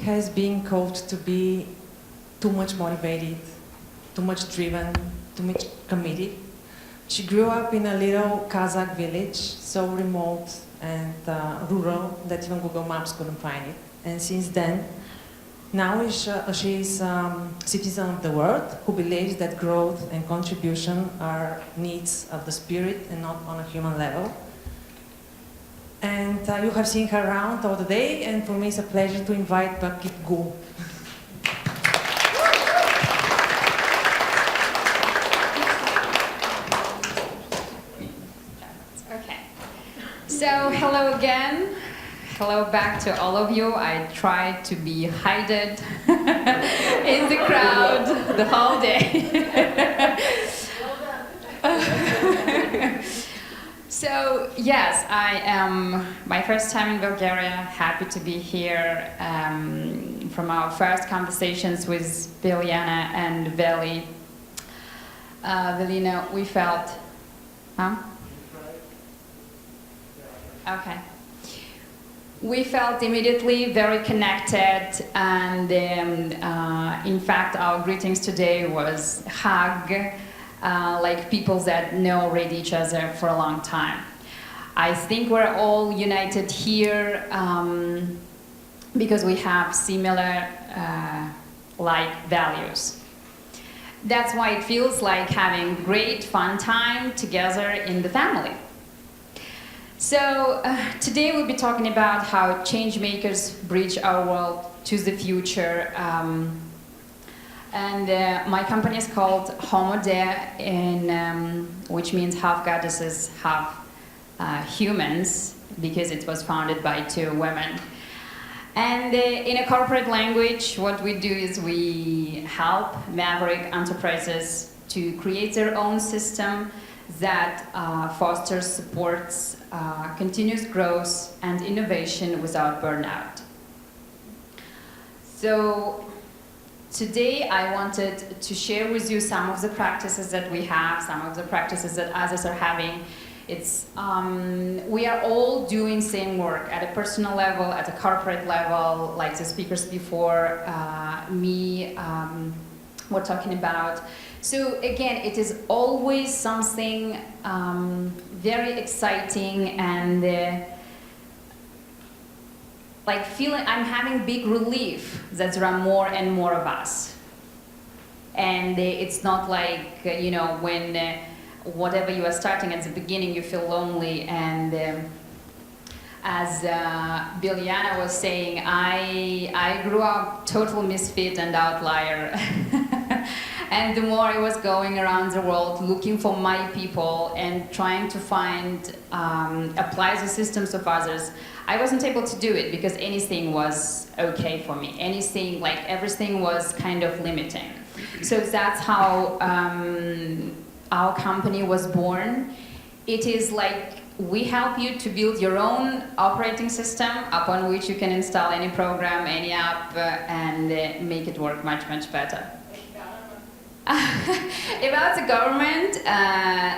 has been called to be too much motivated, too much driven, too much committed. She grew up in a little Kazakh village, so remote and rural that even Google Maps couldn't find it. And since then, now she's a citizen of the world who believes that growth and contribution are needs of the spirit and not on a human level. And you have seen her around all the day, and for me it's a pleasure to invite Bakytgul. Okay. So hello again. Hello back to all of you. I tried to be hidden in the crowd the whole day. So yes, I am my first time in Bulgaria. Happy to be here. From our first conversations with Biljana and Veli, Velina, we felt, Okay. We felt immediately very connected, and in fact our greetings today was hug, like people that know already each other for a long time. I think we're all united here because we have similar like values. That's why it feels like having great fun time together in the family. So today we'll be talking about how changemakers bridge our world to the future. My company is called Homo De, which means half goddesses, half humans, because it was founded by two women. And in a corporate language, what we do is we help maverick enterprises to create their own system that fosters, supports continuous growth and innovation without burnout. So today I wanted to share with you some of the practices that we have, some of the practices that others are having. It's, we are all doing same work at a personal level, at a corporate level, like the speakers before me were talking about. So again, it is always something very exciting, and like feeling I'm having big relief that there are more and more of us. And it's not like, you know, when whatever you are starting at the beginning, you feel lonely. And as Biljana was saying, I grew up total misfit and outlier. And the more I was going around the world looking for my people and trying to find, apply the systems of others, I wasn't able to do it because anything was okay for me. Anything, like everything was kind of limiting. So that's how our company was born. It is like we help you to build your own operating system upon which you can install any program, any app, and make it work much, much better. About the government,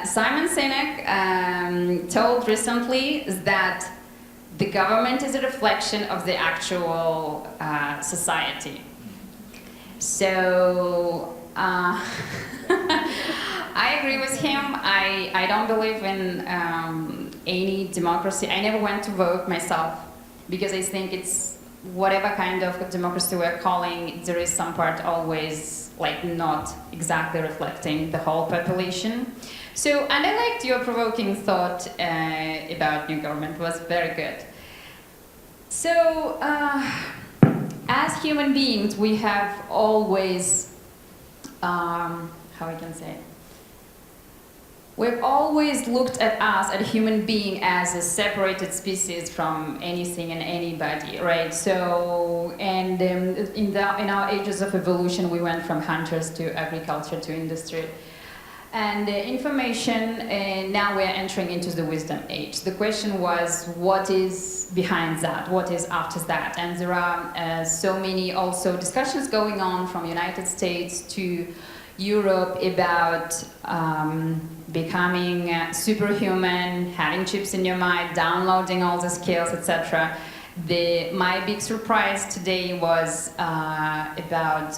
Simon Sinek told recently that the government is a reflection of the actual society. So I agree with him. I don't believe in any democracy. I never went to vote myself because I think it's whatever kind of democracy we're calling, there is some part always like not exactly reflecting the whole population. So, and I liked your provoking thought about new government. It was very good. So, as human beings, we have always, how we can say it? We've always looked at us, at a human being, as a separated species from anything and anybody, right? So, and in our ages of evolution, we went from hunters to agriculture to industry. And information, now we're entering into the wisdom age. The question was, what is behind that? What is after that? And there are so many also discussions going on from United States to Europe about becoming superhuman, having chips in your mind, downloading all the skills, etc. My big surprise today was about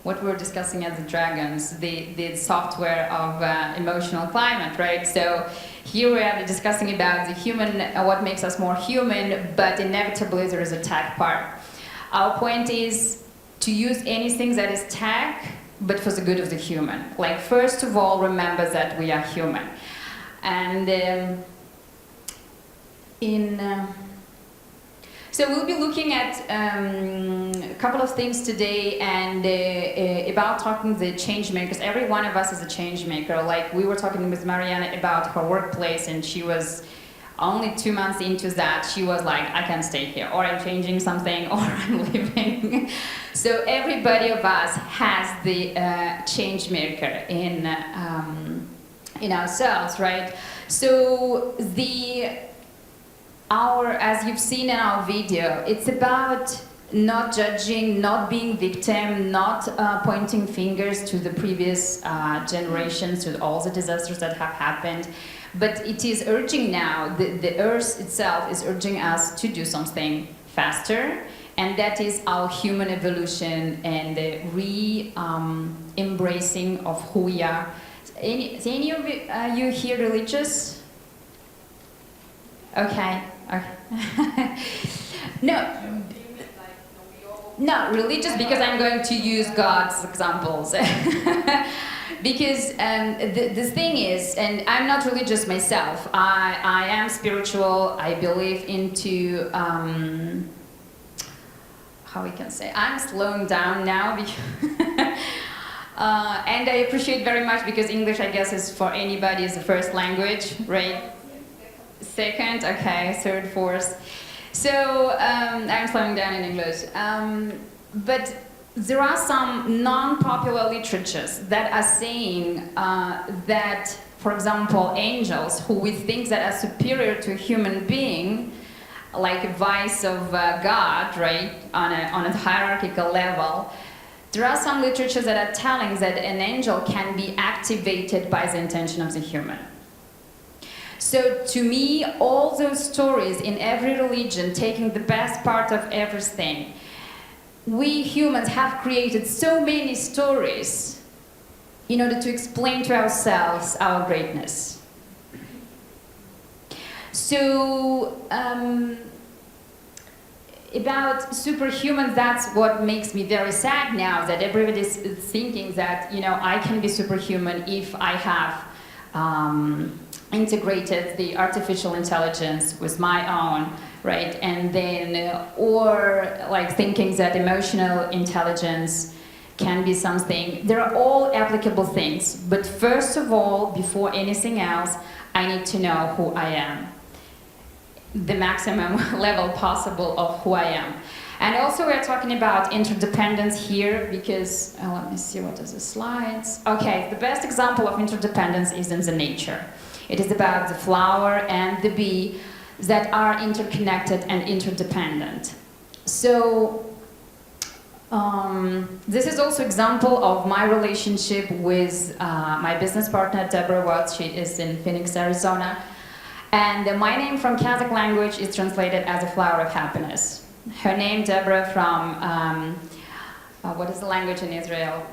what we're discussing as the dragons, the software of emotional climate, right? So here we are discussing about the human, what makes us more human, but inevitably there is a tech part. Our point is to use anything that is tech, but for the good of the human. Like, first of all, remember that we are human. And so we'll be looking at a couple of things today, and about talking the change makers. Every one of us is a change maker. Like, we were talking with Mariana about her workplace, and she was only 2 months into that. She was like, I can't stay here, or I'm changing something, or I'm leaving. So everybody of us has the change maker in ourselves, right? So as you've seen in our video, it's about not judging, not being victim, not pointing fingers to the previous generations, to all the disasters that have happened. But it is urging now, the Earth itself is urging us to do something faster, and that is our human evolution and the embracing of who we are. Any of you here religious? Okay. No, not religious, because I'm going to use God's examples. Because the thing is, and I'm not religious myself, I am spiritual, I believe into, how we can say, I'm slowing down now, because and I appreciate very much, because English, I guess, is for anybody is the first language, right? Second, okay, third, fourth. So I'm slowing down in English. But there are some non-popular literatures that are saying that, for example, angels, who we think that are superior to a human being, like a vice of God, right, on a hierarchical level, there are some literatures that are telling that an angel can be activated by the intention of the human. So to me, all those stories in every religion, taking the best part of everything, we humans have created so many stories in order to explain to ourselves our greatness. So about superhumans, that's what makes me very sad now, that everybody's thinking that, I can be superhuman if I have integrated the artificial intelligence with my own, right? And then, or like thinking that emotional intelligence can be something. They're all applicable things, but first of all, before anything else, I need to know who I am. The maximum level possible of who I am. And also we're talking about interdependence here, because, let me see, what is the slides? Okay, the best example of interdependence is in the nature. It is about the flower and the bee that are interconnected and interdependent. So this is also example of my relationship with my business partner, Deborah Watts. She is in Phoenix, Arizona. And my name from Kazakh language is translated as a flower of happiness. Her name, Deborah, from, what is the language in Israel?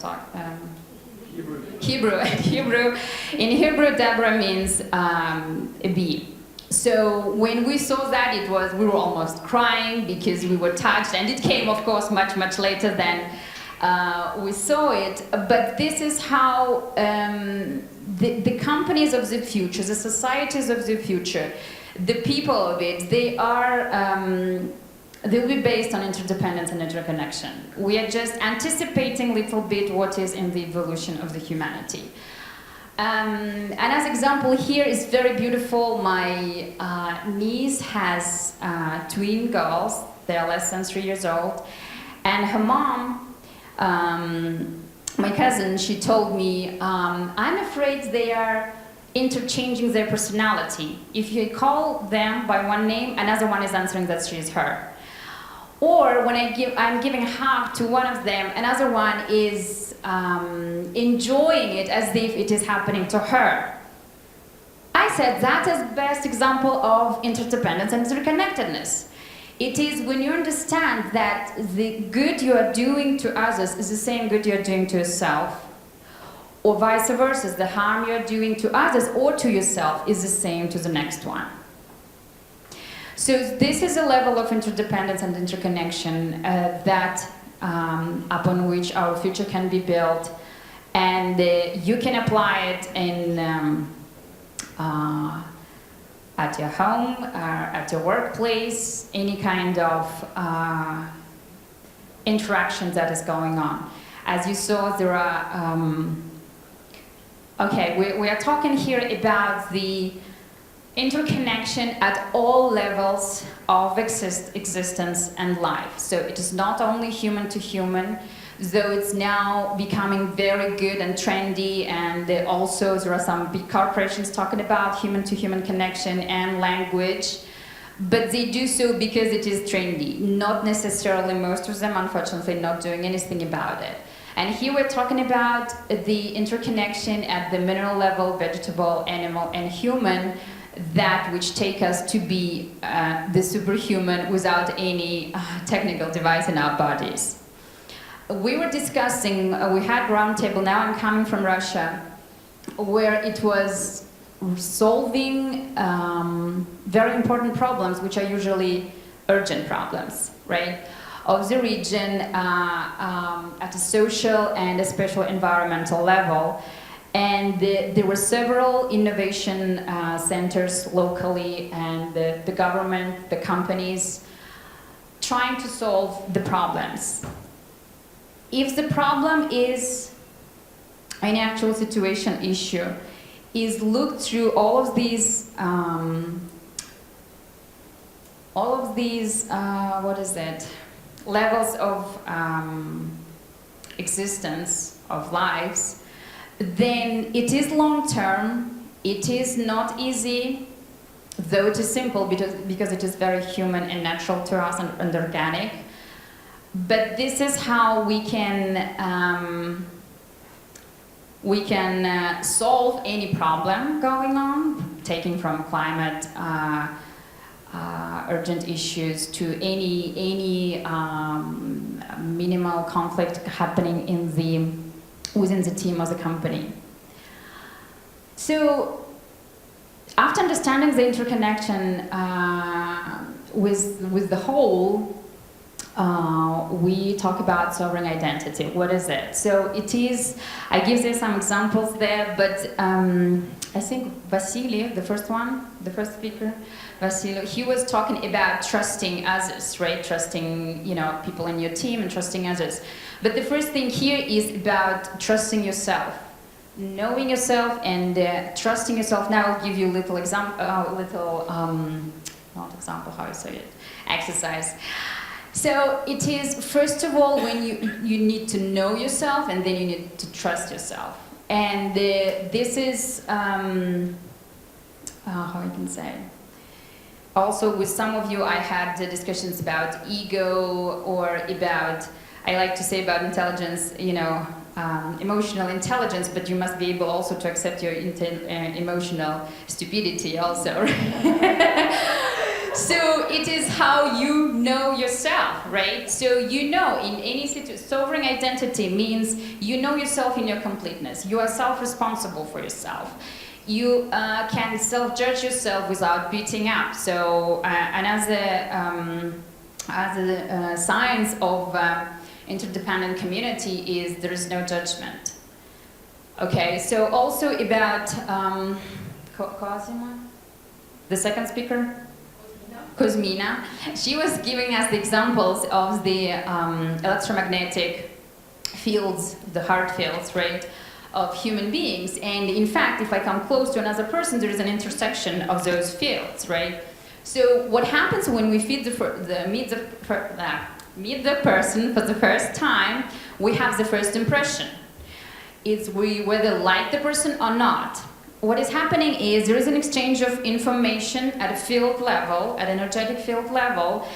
Hebrew. In Hebrew, Deborah means a bee. So when we saw that, we were almost crying because we were touched, and it came, of course, much, much later than we saw it. But this is how the companies of the future, the societies of the future, the people of it, they'll be based on interdependence and interconnection. We are just anticipating a little bit what is in the evolution of the humanity. And as example here is very beautiful. My niece has twin girls. They are less than 3 years old. And her mom, my cousin, she told me, I'm afraid they are interchanging their personality. If you call them by one name, another one is answering that she is her. Or when I'm giving a hug to one of them, another one is enjoying it as if it is happening to her. I said, that is the best example of interdependence and interconnectedness. It is when you understand that the good you are doing to others is the same good you are doing to yourself, or vice versa, the harm you are doing to others or to yourself is the same to the next one. So this is a level of interdependence and interconnection upon which our future can be built, and you can apply it in at your home, at your workplace, any kind of interaction that is going on. As you saw, there are, we are talking here about the interconnection at all levels of existence and life. So it is not only human to human, though it's now becoming very good and trendy, and also there are some big corporations talking about human-to-human connection and language, but they do so because it is trendy, not necessarily most of them, unfortunately, not doing anything about it. And here we're talking about the interconnection at the mineral level, vegetable, animal, and human, that which take us to be the superhuman without any technical device in our bodies. We were discussing, we had roundtable, now I'm coming from Russia, where it was solving very important problems, which are usually urgent problems, right, of the region at a social and a special environmental level. And there were several innovation centers locally, and the government, the companies, trying to solve the problems. If the problem is an actual situation issue, is looked through all of these levels of existence, of lives, then it is long-term, it is not easy, though it is simple because it is very human and natural to us and organic. But this is how we can solve any problem going on, taking from climate urgent issues to any minimal conflict happening within the team or the company. So, after understanding the interconnection with the whole, we talk about sovereign identity. What is it? So it is, I give you some examples there, but I think Vasily, the first speaker, Vasily, he was talking about trusting others, right? Trusting, people in your team and trusting others. But the first thing here is about trusting yourself, knowing yourself and trusting yourself. Now I'll give you a little example, not example, how I say it, exercise. So it is, first of all, when you need to know yourself, and then you need to trust yourself. And this is, how I can say, also with some of you I had the discussions about ego, or about, I like to say about intelligence, emotional intelligence, but you must be able also to accept your emotional stupidity also. So it is how you know yourself, right? So in any situation, sovereign identity means you know yourself in your completeness. You are self-responsible for yourself. You can self-judge yourself without beating up. So another science of interdependent community is there is no judgment. Okay, so also about Cosima, the second speaker? Kuzmina, she was giving us the examples of the electromagnetic fields, the heart fields, right, of human beings. And in fact, if I come close to another person, there is an intersection of those fields, right? So what happens when we meet the person for the first time, we have the first impression. It's we whether like the person or not. What is happening is there is an exchange of information at a field level, at an energetic field level,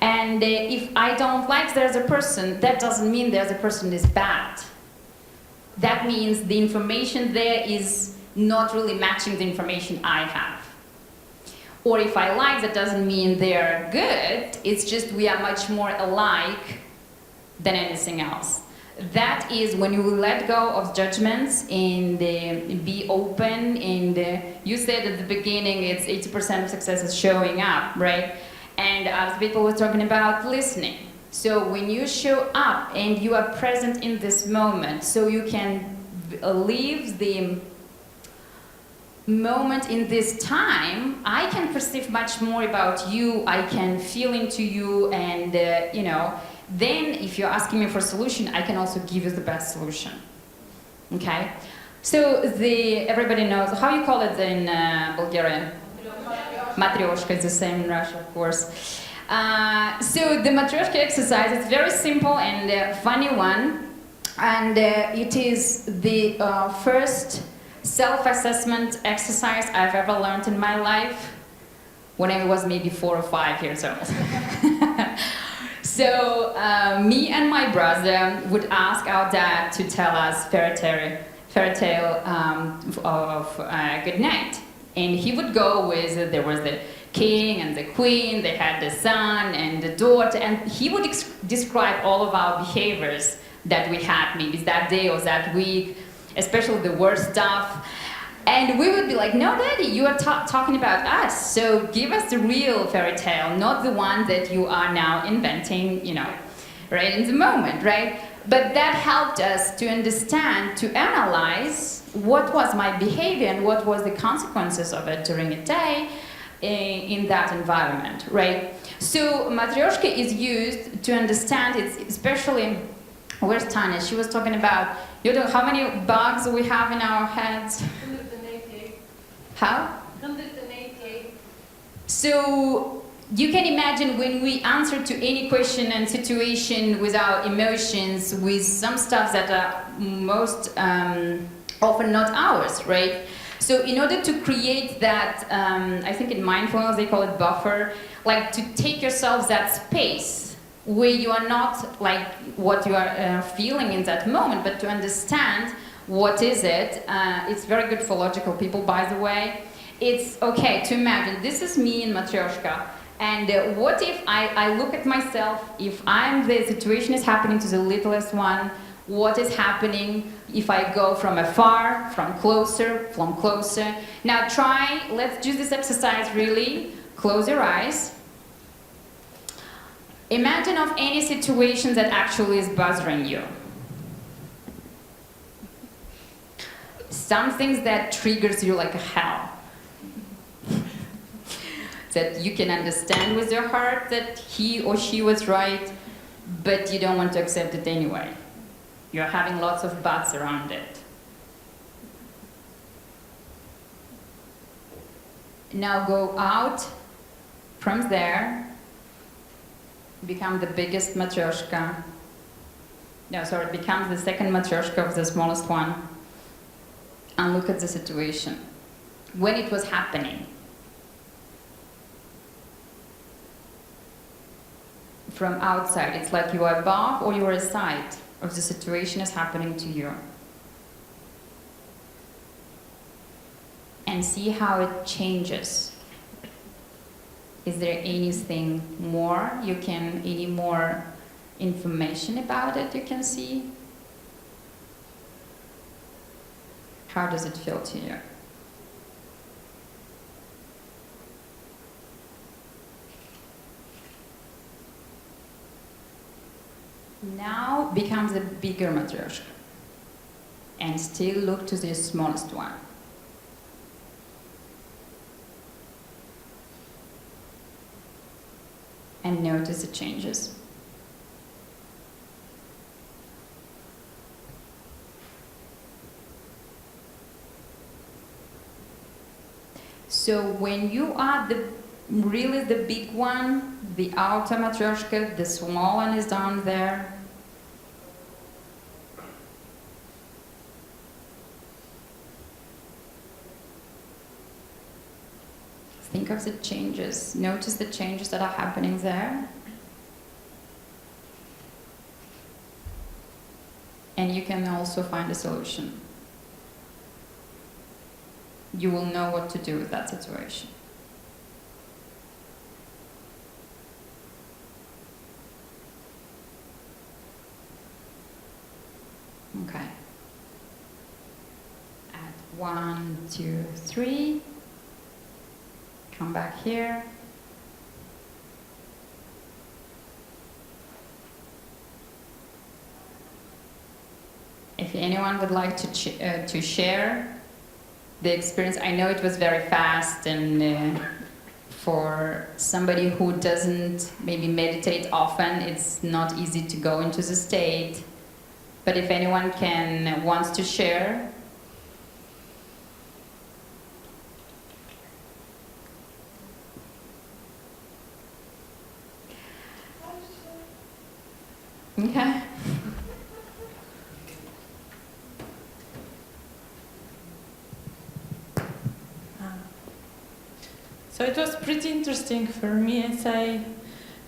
and if I don't like the other person, that doesn't mean the other person is bad. That means the information there is not really matching the information I have. Or if I like, that doesn't mean they're good, it's just we are much more alike than anything else. That is when you let go of judgments and be open, and you said at the beginning it's 80% of success is showing up, right? And other people were talking about listening. So when you show up and you are present in this moment, so you can live the moment in this time, I can perceive much more about you, I can feel into you, and you know, then if you're asking me for a solution, I can also give you the best solution. Okay? So everybody knows, how you call it in Bulgarian? Matryoshka is the same in Russia, of course. So the Matryoshka exercise is very simple and funny one, and it is the first self-assessment exercise I've ever learned in my life when I was maybe 4 or 5 years old. So me and my brother would ask our dad to tell us fairy tale of good night. And he would go with, there was the king and the queen, they had the son and the daughter, and he would describe all of our behaviors that we had maybe that day or that week, especially the worst stuff. And we would be like, no, Daddy, you are talking about us, so give us the real fairy tale, not the one that you are now inventing, you know, right in the moment, right? But that helped us to understand, to analyze what was my behavior and what was the consequences of it during a day in that environment, right? So Matryoshka is used to understand it, especially, where's Tanya? She was talking about, you know, how many bugs we have in our heads? 188. How? 188. So you can imagine when we answer to any question and situation with our emotions, with some stuff that are most often not ours, right? So in order to create that, I think in mindfulness they call it buffer, like to take yourself that space where you are not like what you are feeling in that moment, but to understand what is it. It's very good for logical people, by the way. It's okay to imagine, this is me in Matryoshka, and what if I look at myself, if the situation is happening to the littlest one, what is happening if I go from afar, from closer. Now let's do this exercise really. Close your eyes. Imagine of any situation that actually is bothering you. Something that triggers you like a hell. That you can understand with your heart that he or she was right, but you don't want to accept it anyway. You're having lots of buts around it. Now go out from there, become the biggest Matryoshka. No, sorry, become the second Matryoshka of the smallest one, and look at the situation. When it was happening, from outside, it's like you are above or you are aside of the situation is happening to you. And see how it changes. Is there anything more any more information about it you can see? How does it feel to you? Now becomes a bigger Matryoshka. And still look to the smallest one. And notice the changes. So when you are really the big one, the outer Matryoshka, the small one is down there. Think of the changes. Notice the changes that are happening there. And you can also find a solution. you will know what to do with that situation. Okay. At 1, 2, 3. Come back here. If anyone would like to share the experience, I know it was very fast, and for somebody who doesn't maybe meditate often, it's not easy to go into the state. But if anyone wants to share. Okay. So it was pretty interesting for me, as I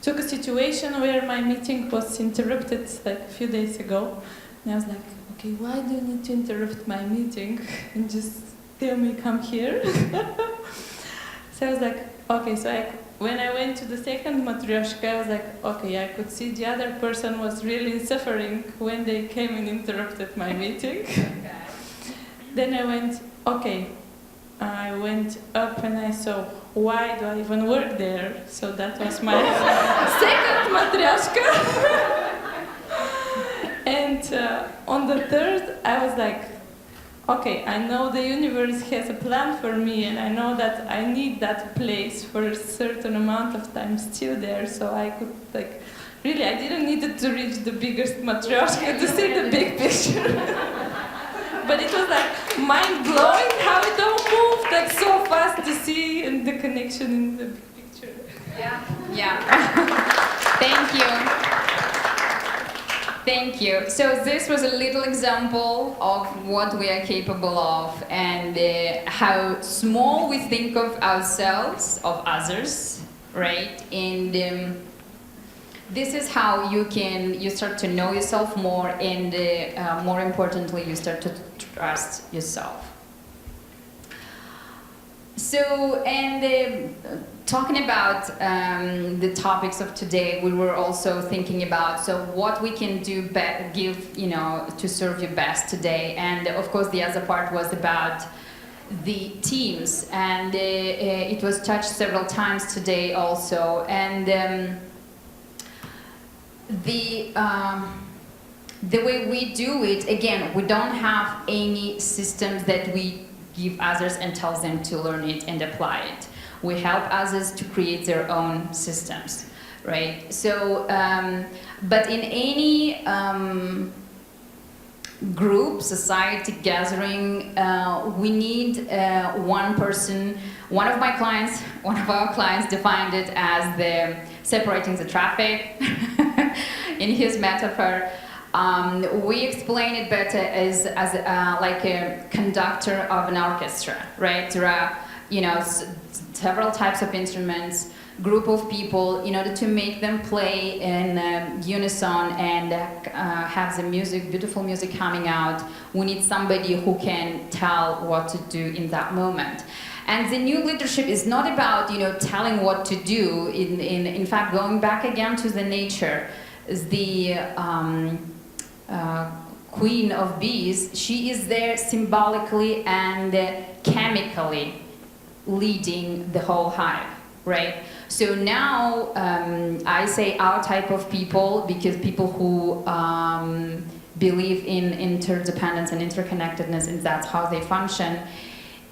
took a situation where my meeting was interrupted like a few days ago. And I was like, okay, why do you need to interrupt my meeting and just tell me come here? So I was like, okay, so when I went to the second matryoshka, I was like, okay, I could see the other person was really suffering when they came and interrupted my meeting. Okay. Then I went, okay, I went up and I saw, why do I even work there? So that was my second matryoshka. And on the third, I was like, okay, I know the universe has a plan for me, and I know that I need that place for a certain amount of time still there, so I could, like, really, I didn't need to reach the biggest matryoshka to see the big picture. But it was like mind-blowing how it all moved like so fast to see and the connection in the big picture. Yeah. Thank you. Thank you. So this was a little example of what we are capable of, and how small we think of ourselves, of others, right? And this is how you start to know yourself more, and more importantly, you start to trust yourself. So, and talking about the topics of today, we were also thinking about what we can do, give, to serve you best today. And of course, the other part was about the teams, and it was touched several times today also. And the way we do it, again, we don't have any systems that we give others and tell them to learn it and apply it. We help others to create their own systems, right? So, but in any group, society, gathering, we need one person. One of our clients defined it as the separating the traffic in his metaphor. We explain it better as like a conductor of an orchestra, right? There are, several types of instruments, group of people. In order to make them play in unison and have the music, beautiful music coming out, we need somebody who can tell what to do in that moment. And the new leadership is not about, telling what to do. In fact, going back again to the nature, the queen of bees, she is there symbolically and chemically leading the whole hive, right? So now I say our type of people, because people who believe in interdependence and interconnectedness, and that's how they function,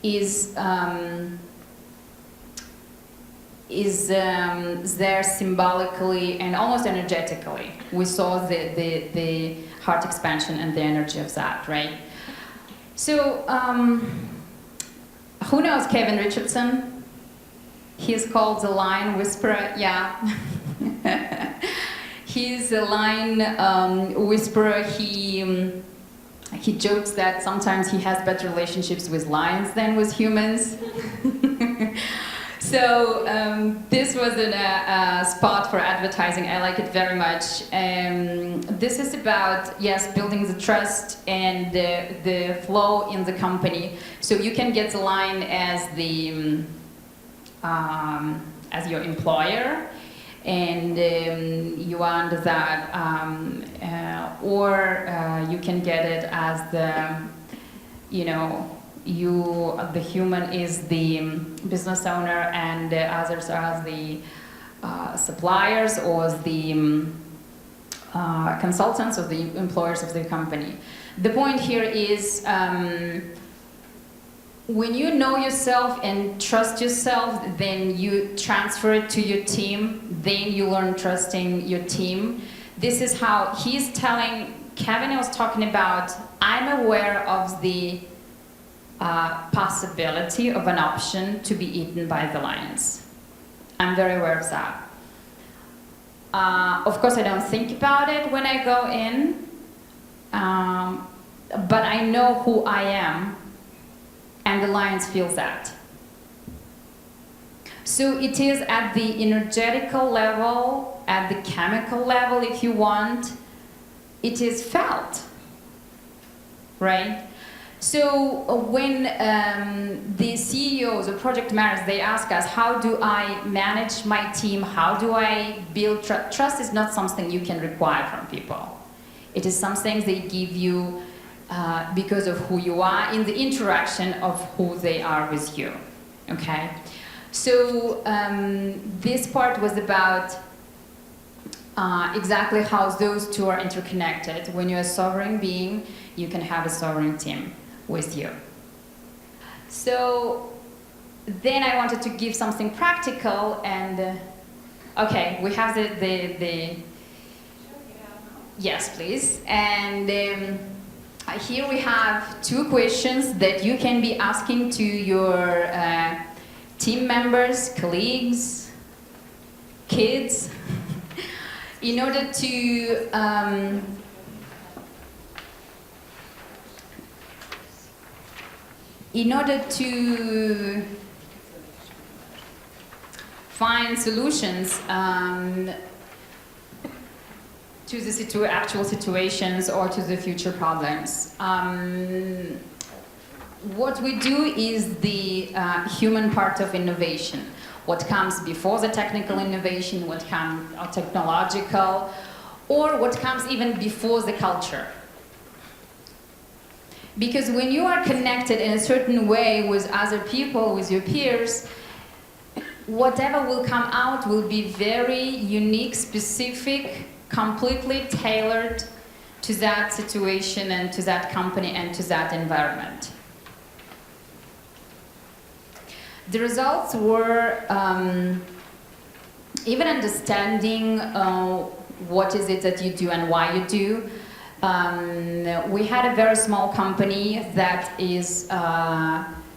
is there symbolically and almost energetically. We saw the heart expansion and the energy of that, right? So, who knows Kevin Richardson? He's called the Lion Whisperer, yeah. He's a lion whisperer. He jokes that sometimes he has better relationships with lions than with humans. So this was a spot for advertising. I like it very much. This is about, yes, building the trust and the flow in the company. So you can get aligned as the as your employer, and you are under that, or you can get it as the, you know, the human is the business owner and the others are the suppliers or the consultants or the employers of the company. The point here is when you know yourself and trust yourself, then you transfer it to your team, then you learn trusting your team. This is how he's telling, Kevin was talking about, I'm aware of the possibility of an option to be eaten by the lions. I'm very aware of that. Of course, I don't think about it when I go in, but I know who I am, and the lions feel that. So it is at the energetical level, at the chemical level, if you want, it is felt, right? So when the CEOs or project managers, they ask us, how do I manage my team? How do I build trust? Trust is not something you can require from people. It is something they give you because of who you are in the interaction of who they are with you, okay? So this part was about exactly how those two are interconnected. When you're a sovereign being, you can have a sovereign team with you. So then I wanted to give something practical, and okay, we have the yes, please. And here we have two questions that you can be asking to your team members, colleagues, kids, in order to find solutions to the actual situations or to the future problems. What we do is the human part of innovation. What comes before the technical innovation, what comes technological, or what comes even before the culture. Because when you are connected in a certain way with other people, with your peers, whatever will come out will be very unique, specific, completely tailored to that situation and to that company and to that environment. The results were even understanding what is it that you do and why you do. We had a very small company that is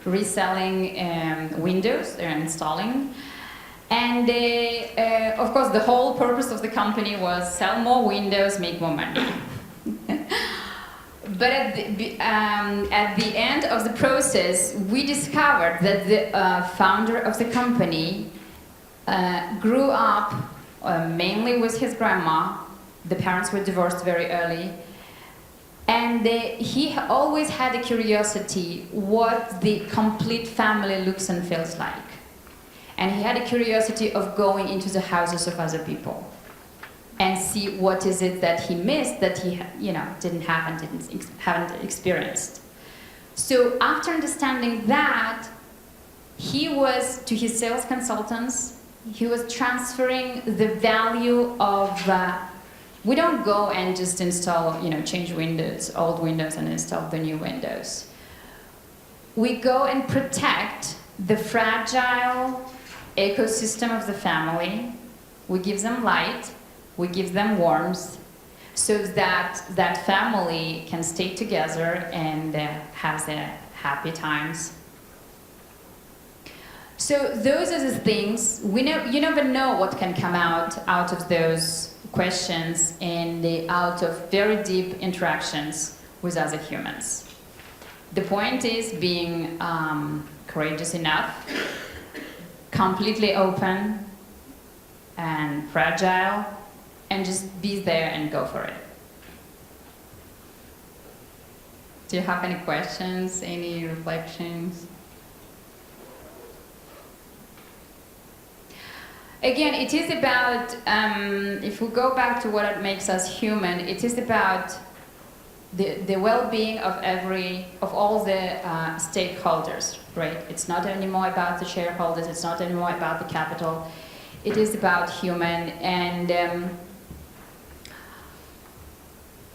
reselling windows, they're installing. And of course, the whole purpose of the company was sell more windows, make more money. But at the end of the process, we discovered that the founder of the company grew up mainly with his grandma. The parents were divorced very early. And he always had a curiosity what the complete family looks and feels like. And he had a curiosity of going into the houses of other people and see what is it that he missed that he didn't have and haven't experienced. So after understanding that, he was, to his sales consultants, he was transferring the value of we don't go and just install, change windows, old windows, and install the new windows. We go and protect the fragile ecosystem of the family. We give them light, we give them warmth, so that that family can stay together and have their happy times. So those are the things, you never know what can come out of those questions and out of very deep interactions with other humans. The point is being courageous enough completely open and fragile, and just be there and go for it. Do you have any questions, any reflections? Again, it is about, if we go back to what makes us human, it is about the well-being of all the stakeholders, right? It's not anymore about the shareholders, it's not anymore about the capital, it is about human. And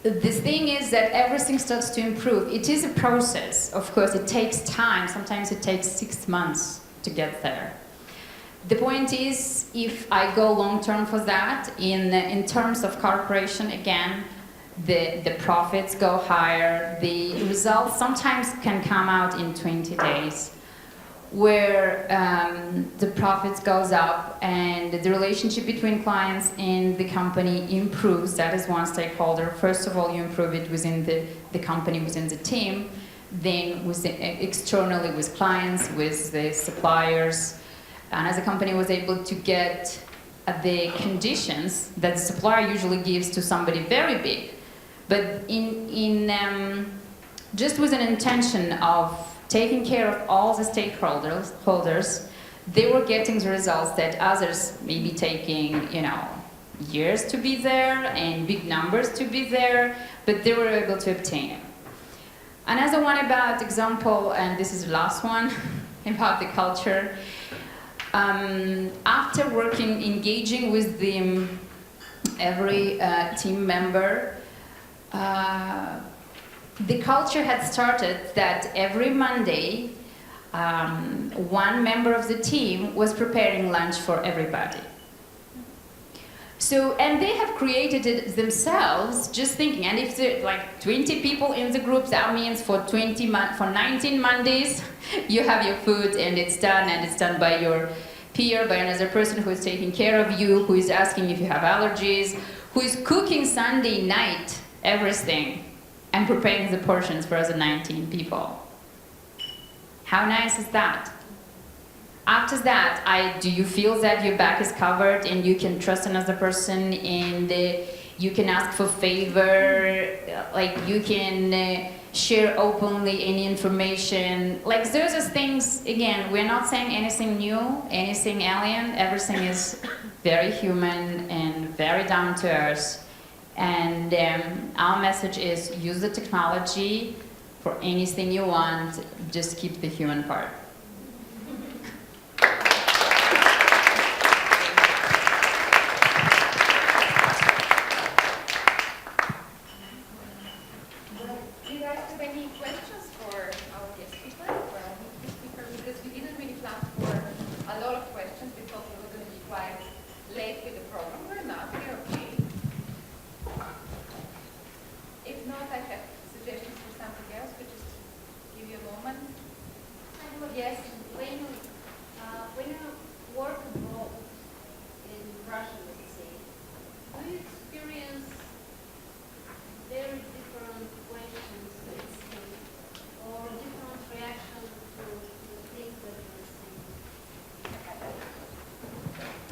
the thing is that everything starts to improve. It is a process, of course, it takes time, sometimes it takes 6 months to get there. The point is, if I go long-term for that, in terms of corporation, again, the profits go higher, the results sometimes can come out in 20 days, where the profits goes up and the relationship between clients and the company improves. That is one stakeholder. First of all, you improve it within the company, within the team, then externally with clients, with the suppliers. And as a company was able to get the conditions that the supplier usually gives to somebody very big, but just with an intention of taking care of all the stakeholders, they were getting the results that others may be taking, years to be there and big numbers to be there, but they were able to obtain it. Another one about example, and this is the last one, about the culture. After engaging with every team member, the culture had started that every Monday, one member of the team was preparing lunch for everybody. So, and they have created it themselves, just thinking, and if there are like 20 people in the group, that means for 19 Mondays, you have your food and it's done by your peer, by another person who is taking care of you, who is asking if you have allergies, who is cooking Sunday night, everything, and preparing the portions for the 19 people. How nice is that? After that, do you feel that your back is covered and you can trust another person and you can ask for favor, like you can share openly any information? Like those are things, again, we're not saying anything new, anything alien, everything is very human and very down to earth. And our message is use the technology for anything you want, just keep the human part.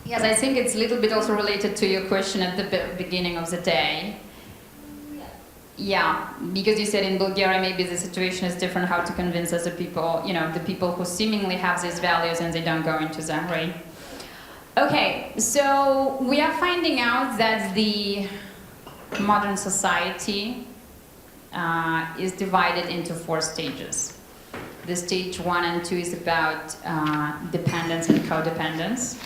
Yes, I think it's a little bit also related to your question at the beginning of the day. Yeah, because you said in Bulgaria maybe the situation is different, how to convince other people, the people who seemingly have these values and they don't go into them, right? Okay, so we are finding out that the modern society is divided into 4 stages. The stage 1 and 2 is about dependence and codependence.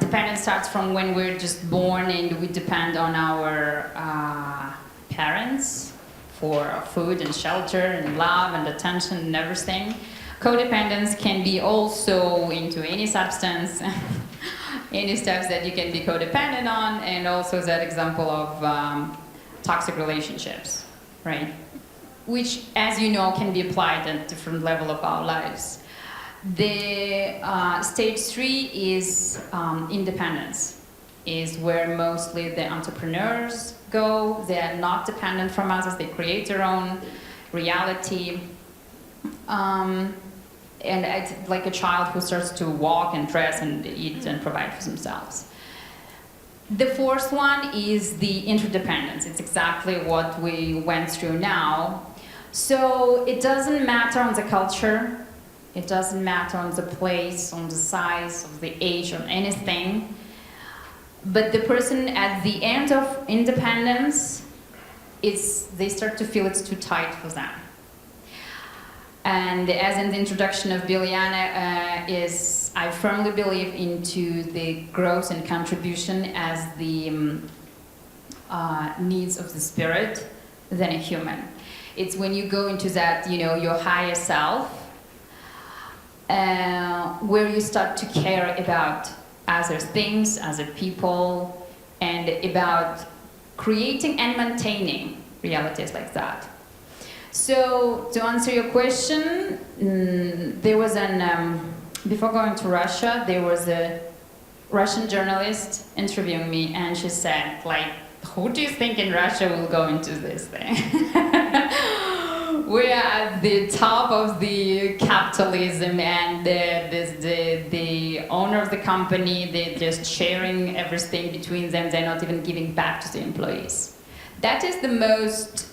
Dependence starts from when we're just born and we depend on our parents for food and shelter and love and attention and everything. Codependence can be also into any substance, any steps that you can be codependent on, and also that example of toxic relationships, right? Which, as you know, can be applied at different level of our lives. The stage 3 is independence, is where mostly the entrepreneurs go. They are not dependent from others, they create their own reality. and it's like a child who starts to walk and dress and eat and provide for themselves. The fourth one is the interdependence. It's exactly what we went through now. So it doesn't matter on the culture, it doesn't matter on the place, on the size, of the age, or anything. But the person at the end of independence, they start to feel it's too tight for them. And as in the introduction of Biljana, I firmly believe into the growth and contribution as the needs of the spirit than a human. It's when you go into that, your higher self, where you start to care about other things, other people, and about creating and maintaining realities like that. So, to answer your question, there was before going to Russia, there was a Russian journalist interviewing me, and she said, who do you think in Russia will go into this thing? We are at the top of the capitalism, and the owner of the company, they're just sharing everything between them, they're not even giving back to the employees. That is the most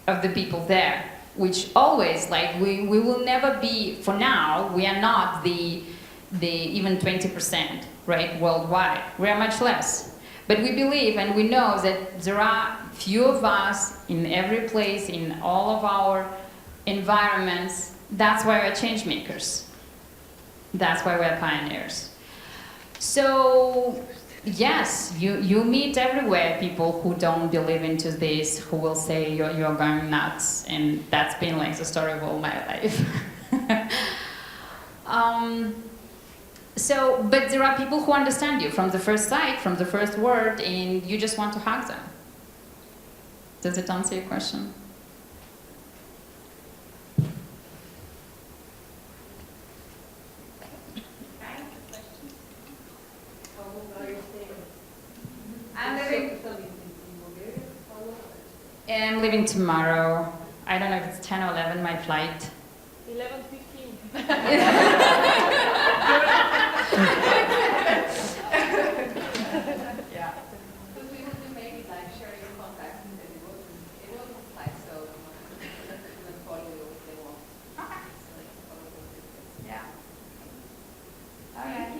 of the people there, which always, we will never be, for now, we are not the even 20%, right, worldwide. We are much less. But we believe and we know that there are few of us in every place, in all of our environments. That's why we're change makers. That's why we're pioneers. So, yes, you meet everywhere people who don't believe into this, who will say you're going nuts, and that's been like the story of all my life. But there are people who understand you from the first sight, from the first word, and you just want to hug them. Does it answer your question? I'm leaving tomorrow. I don't know if it's 10 or 11, my flight. 11:15. Yeah. Because we would do maybe sharing your contacts, and it wasn't like so. Not follow you if they want. Okay. So, Yeah. Okay.